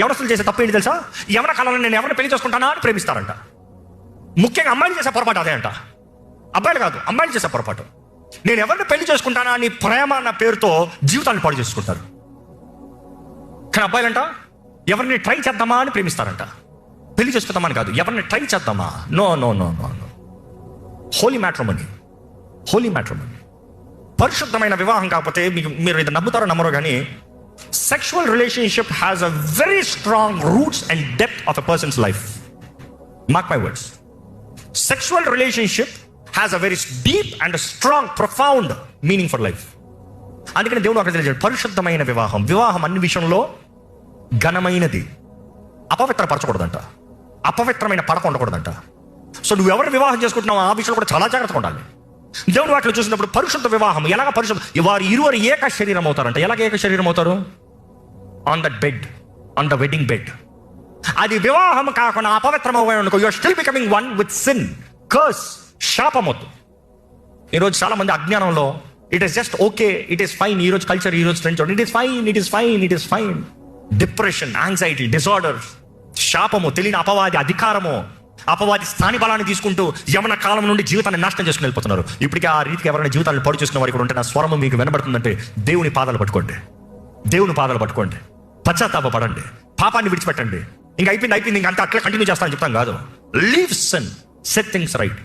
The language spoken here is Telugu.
యవనస్తులు చేసే తప్పు ఏంటి తెలుసా? యవన కాలంలో నేను ఎవరిని పెళ్లి చేసుకుంటానా అని ప్రేమిస్తారంట. ముఖ్యంగా అమ్మాయిలు చేసే పొరపాటు అదే అంట. అబ్బాయిలు కాదు, అమ్మాయిలు చేసే పొరపాటు. నేను ఎవరిని పెళ్లి చేసుకుంటానా అని ప్రేమ అన్న పేరుతో జీవితాన్ని పాడు చేసుకుంటారు. కానీ అబ్బాయిలంట ఎవరిని ట్రై చేద్దామా అని ప్రేమిస్తారంట. పెళ్లి చేసుకుందామని కాదు, ఎవరిని ట్రై చేద్దామా. No no no no no. Holy matrimony, holy matrimony, పరిశుద్ధమైన వివాహం కాకపోతే మీరు ఇది నమ్ముతారో నమ్మరో కానీ sexual relationship has a very strong roots and depth of a person's life. Mark my words. Sexual relationship has a very deep and strong profound meaning for life. అందుకని దేవుడు అక్కడ తెలియజేయడు పరిశుద్ధమైన వివాహం. వివాహం అన్ని విషయంలో ఘనమైనది, అపవిత్రపరచకూడదంట, అపవిత్రమైన పడక ఉండకూడదంట. సో నువ్వు ఎవరు వివాహం చేసుకుంటున్నావు ఆ విషయంలో కూడా చాలా జాగ్రత్తగా ఉండాలి. దేవుడు వాటిలో చూసినప్పుడు పరిశుద్ధ వివాహం ఎలాగ పరిశుద్ధ, వారు ఇరువురు ఏక శరీరం అవుతారంట. ఎలాగ ఏక శరీరం అవుతారు? On that bed, on the wedding bed. అది వివాహం కాకుండా అపవిత్రమవుకో you are still becoming one with sin, curse, శాపమొద్దు. ఈరోజు చాలా మంది అజ్ఞానంలో it is just okay, it is fine. ఈరోజు కల్చర్, ఈరోజు trend, it is fine, it is fine, it is fine. Depression, anxiety, disorder, శాపము, తెలియని అపవాది అధికారము, అపవాది స్థాని బలాన్ని తీసుకుంటూ యవన కాలం నుండి జీవితాన్ని నాశనం చేసుకుని వెళ్ళిపోతున్నారు. ఇప్పటికీ ఆ రీతికి ఎవరైనా జీవితాన్ని పాడు చేసుకున్న వారు కూడా ఉంటే నా స్వరము మీకు వినబడుతుందంటే దేవుని పాదాలు పట్టుకోండి, దేవుని పాదాలు పట్టుకోండి, పశ్చాత్తాప పడండి, పాపాన్ని విడిచిపెట్టండి. ఇంకా అయిపోయింది, ఇంకా అంతా అట్లా కంటిన్యూ చేస్తానని చెప్తాను కాదు. Leave sin, set things right.